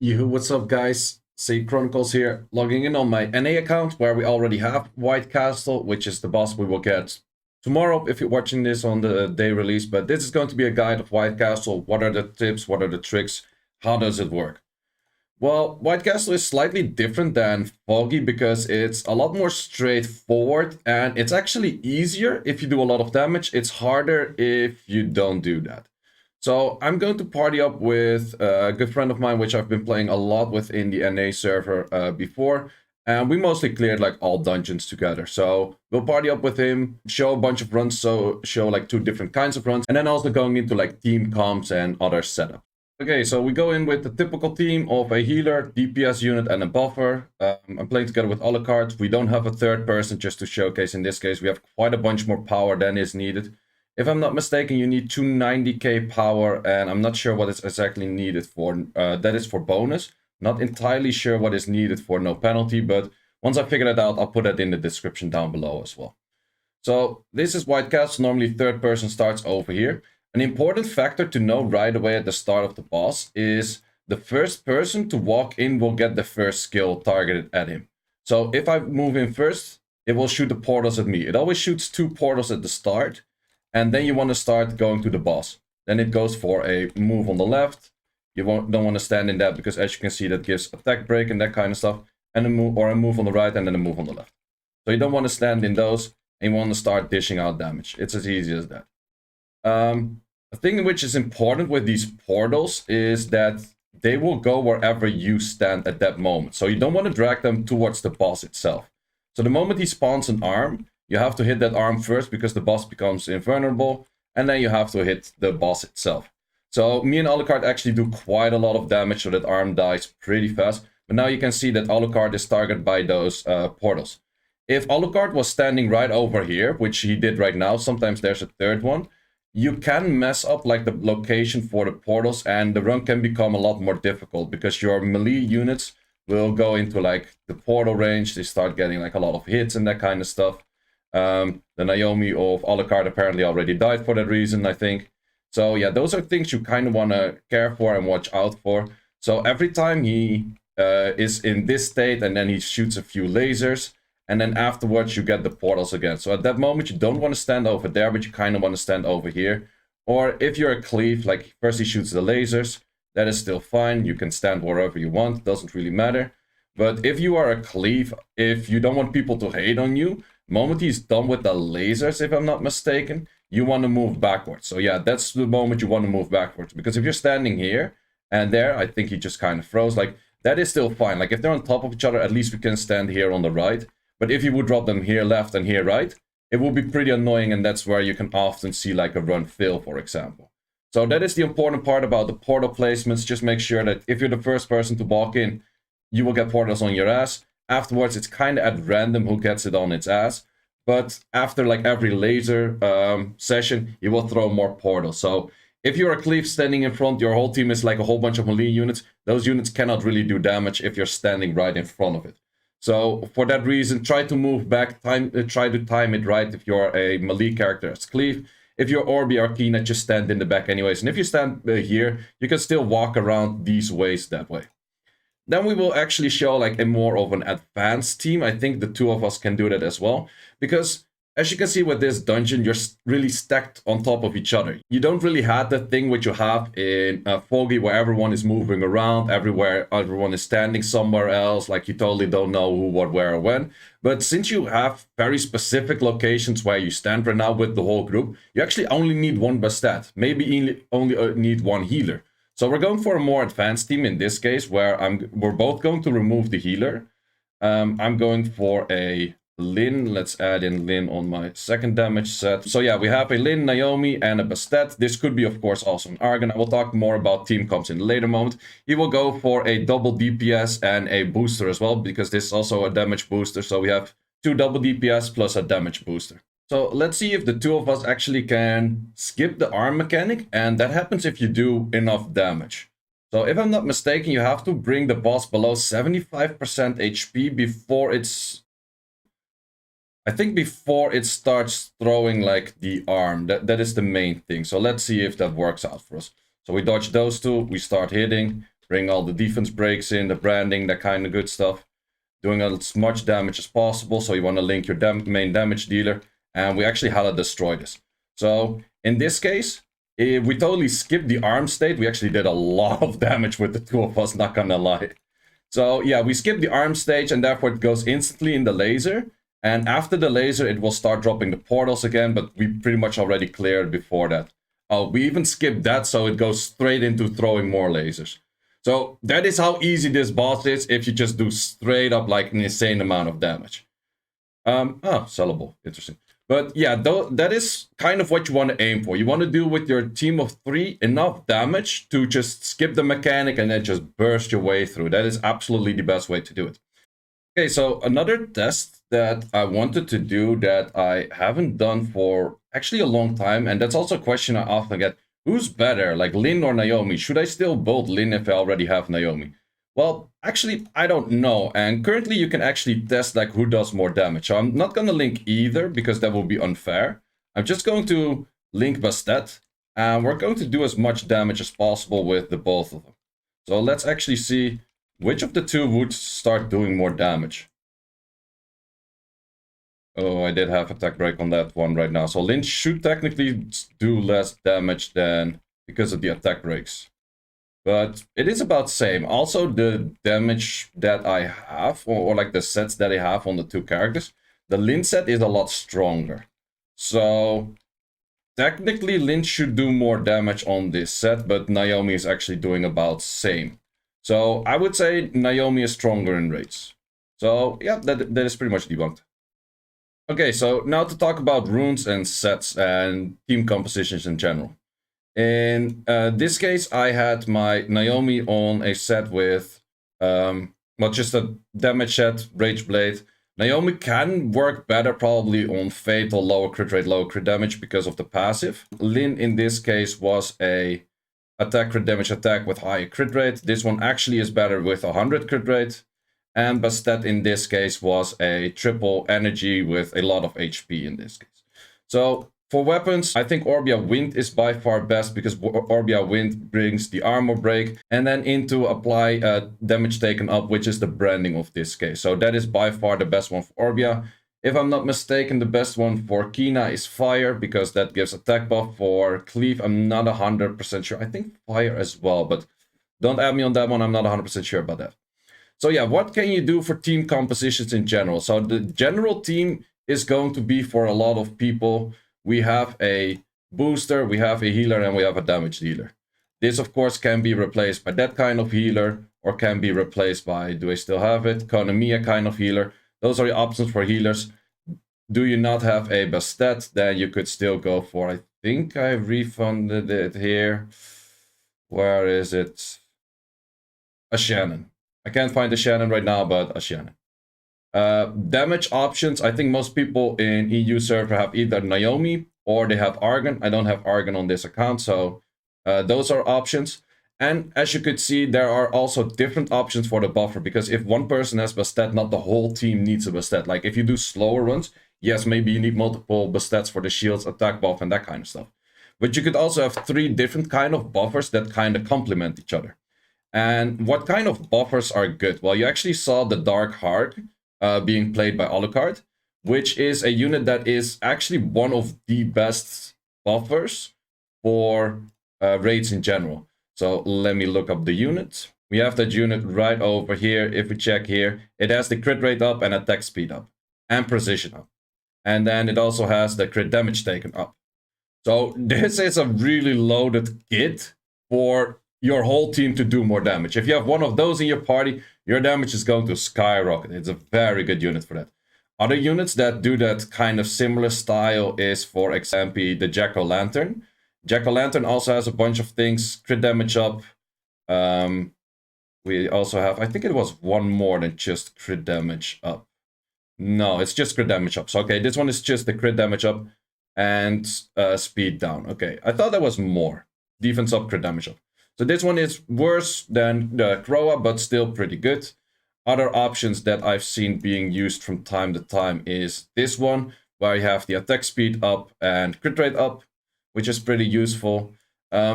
What's up, guys? Say Chronicles here, logging in on my NA account where we already have White Castle, which is the boss we will get tomorrow if you're watching this on the day release. But this is going to be a guide of White Castle. What are the tips? What are the tricks? How does it work? Well, White Castle is slightly different than Foggy because it's a lot more straightforward and it's actually easier if you do a lot of damage. It's harder if you don't do that. So I'm going to party up with a good friend of mine, which I've been playing a lot with in the NA server before. And we mostly cleared like all dungeons together. So we'll party up with him, show a bunch of runs, so show like 2 different kinds of runs. And then also going into like team comps and other setup. Okay, so we go in with the typical team of a healer, DPS unit, and a buffer. I'm playing together with Alucard. We don't have a third person just to showcase. In this case, we have quite a bunch more power than is needed. If I'm not mistaken, you need 290k power, and I'm not sure what is exactly needed for. That is for bonus. Not entirely sure what is needed for no penalty, but once I figure that out, I'll put that in the description down below as well. So this is White Castle. Normally third person starts over here. An important factor to know right away at the start of the boss is the first person to walk in will get the first skill targeted at him. So if I move in first, it will shoot the portals at me. It always shoots 2 portals at the start. And then you want to start going to the boss. Then it goes for a move on the left. You don't want to stand in that because, as you can see, that gives attack break and that kind of stuff. And a move on the right and then a move on the left. So you don't want to stand in those, and you want to start dishing out damage. It's as easy as that. A thing which is important with these portals is that they will go wherever you stand at that moment. So you don't want to drag them towards the boss itself. So the moment he spawns an arm, you have to hit that arm first because the boss becomes invulnerable, and then you have to hit the boss itself. So me and Alucard actually do quite a lot of damage, so that arm dies pretty fast. But now you can see that Alucard is targeted by those portals. If Alucard was standing right over here, which he did right now, sometimes there's a third one, you can mess up like the location for the portals, and the run can become a lot more difficult because your melee units will go into like the portal range. They start getting like a lot of hits and that kind of stuff. The Naomi of Alucard apparently already died for that reason, I think. So yeah, those are things you kind of want to care for and watch out for. So every time he is in this state and then he shoots a few lasers, and then afterwards you get the portals again. So at that moment you don't want to stand over there, but you kind of want to stand over here. Or if you're a cleave, like first he shoots the lasers, that is still fine. You can stand wherever you want, doesn't really matter. But if you are a cleave, if you don't want people to hate on you, the moment he's done with the lasers, if I'm not mistaken, you want to move backwards. So yeah, that's the moment you want to move backwards. Because if you're standing here and there, I think he just kind of froze. Like, that is still fine. Like, if they're on top of each other, at least we can stand here on the right. But if you would drop them here left and here right, it will be pretty annoying, and that's where you can often see like a run fail, for example. So that is the important part about the portal placements. Just make sure that if you're the first person to walk in, you will get portals on your ass. Afterwards, it's kind of at random who gets it on its ass. But after like every laser session, you will throw more portals. So if you're a cleave standing in front, your whole team is like a whole bunch of melee units. Those units cannot really do damage if you're standing right in front of it. So for that reason, try to move back, try to time it right if you're a melee character as cleave. If you're Orbi or Kina, just stand in the back anyways. And if you stand here, you can still walk around these ways that way. Then we will actually show like a more of an advanced team. I think the 2 of us can do that as well. Because as you can see with this dungeon, you're really stacked on top of each other. You don't really have the thing which you have in Foggy where everyone is moving around, everywhere, everyone is standing somewhere else. Like you totally don't know who, what, where, or when. But since you have very specific locations where you stand right now with the whole group, you actually only need 1 Bastet. Maybe only need 1 healer. So we're going for a more advanced team in this case, where we're both going to remove the healer. I'm going for a Lin. Let's add in Lin on my second damage set. So yeah, we have a Lin, Naomi, and a Bastet. This could be, of course, also an Argon. I will talk more about team comps in a later moment. He will go for a double DPS and a booster as well, because this is also a damage booster. So we have 2 double DPS plus a damage booster. So let's see if the 2 of us actually can skip the arm mechanic, and that happens if you do enough damage. So if I'm not mistaken, you have to bring the boss below 75% HP before it's... I think before it starts throwing like the arm. That is the main thing. So let's see if that works out for us. So we dodge those 2, we start hitting, bring all the defense breaks in, the branding, that kind of good stuff. Doing as much damage as possible, so you want to link your main damage dealer, and we actually had to destroy this. So in this case, if we totally skipped the arm state. We actually did a lot of damage with the two of us, not gonna lie. So yeah, we skipped the arm stage, and therefore it goes instantly in the laser. And after the laser, it will start dropping the portals again, but we pretty much already cleared before that. Oh, we even skipped that, so it goes straight into throwing more lasers. So that is how easy this boss is if you just do straight up like an insane amount of damage. Sellable. Interesting. But yeah, that is kind of what you want to aim for. You want to do with your team of 3 enough damage to just skip the mechanic and then just burst your way through. That is absolutely the best way to do it. Okay, so another test that I wanted to do that I haven't done for actually a long time, and that's also a question I often get. Who's better, like Lyn or Naomi? Should I still build Lyn if I already have Naomi? Well, actually, I don't know. And currently you can actually test like who does more damage. So I'm not going to link either because that will be unfair. I'm just going to link Bastet. And we're going to do as much damage as possible with the both of them. So let's actually see which of the two would start doing more damage. Oh, I did have attack break on that one right now. So Lyn should technically do less damage than because of the attack breaks. But it is about the same. Also, the damage that I have, or like the sets that I have on the two characters, the Lyn set is a lot stronger. So technically Lyn should do more damage on this set, but Naomi is actually doing about the same. So I would say Naomi is stronger in raids. So yeah, that is pretty much debunked. Okay, so now to talk about runes and sets and team compositions in general. In this case, I had my Naomi on a set with, just a damage set, Rage Blade. Naomi can work better probably on Fatal, lower crit rate, lower crit damage because of the passive. Lyn in this case was a attack crit damage attack with higher crit rate. This one actually is better with 100 crit rate. And Bastet in this case was a triple energy with a lot of HP in this case. So for weapons, I think Orbia Wind is by far best because Orbia Wind brings the armor break and then into apply damage taken up, which is the branding of this case. So that is by far the best one for Orbia. If I'm not mistaken, the best one for Kina is Fire because that gives attack buff. For Cleave, I'm not 100% sure. I think Fire as well, but don't add me on that one. I'm not 100% sure about that. So yeah, what can you do for team compositions in general? So the general team is going to be for a lot of people. We have a booster, we have a healer, and we have a damage dealer. This, of course, can be replaced by that kind of healer, or can be replaced by, do I still have it? Konamiya kind of healer. Those are the options for healers. Do you not have a Bastet? Then you could still go for, I think I refunded it here. Where is it? A Shannon. I can't find the Shannon right now, but a Shannon. Damage options, I think most people in EU server have either Naomi or they have Argon. I don't have Argon on this account, so those are options. And as you could see, there are also different options for the buffer, because if one person has Bastet, not the whole team needs a Bastet. Like if you do slower runs, yes, maybe you need multiple Bastets for the shields, attack buff, and that kind of stuff. But you could also have 3 different kind of buffers that kind of complement each other. And what kind of buffers are good? Well, you actually saw the Dark Heart being played by Alucard, which is a unit that is actually one of the best buffers for raids in general. So let me look up the unit. We have that unit right over here. If we check here, it has the crit rate up and attack speed up and precision up. And then it also has the crit damage taken up. So this is a really loaded kit for your whole team to do more damage. If you have one of those in your party, your damage is going to skyrocket. It's a very good unit for that. Other units that do that kind of similar style is, for example, the Jack-o'-lantern. Jack-o'-lantern also has a bunch of things. Crit damage up. We also have, I think it was one more than just crit damage up. No, it's just crit damage up. So, okay, this one is just the crit damage up and speed down. Okay, I thought that was more. Defense up, crit damage up. So this one is worse than the Croa, but still pretty good. Other options that I've seen being used from time to time is this one, where you have the attack speed up and crit rate up, which is pretty useful.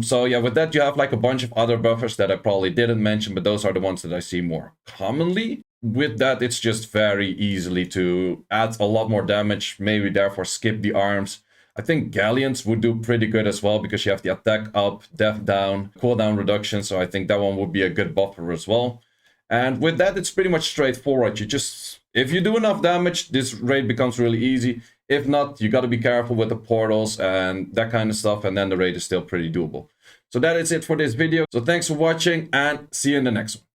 So yeah, with that, you have like a bunch of other buffers that I probably didn't mention, but those are the ones that I see more commonly. With that, it's just very easily to add a lot more damage, maybe therefore skip the arms. I think Galleons would do pretty good as well because you have the attack up, death down, cooldown reduction, so I think that one would be a good buffer as well. And with that, it's pretty much straightforward. You just, if you do enough damage, this raid becomes really easy. If not, you got to be careful with the portals and that kind of stuff, and then the raid is still pretty doable. So that is it for this video. So thanks for watching, and see you in the next one.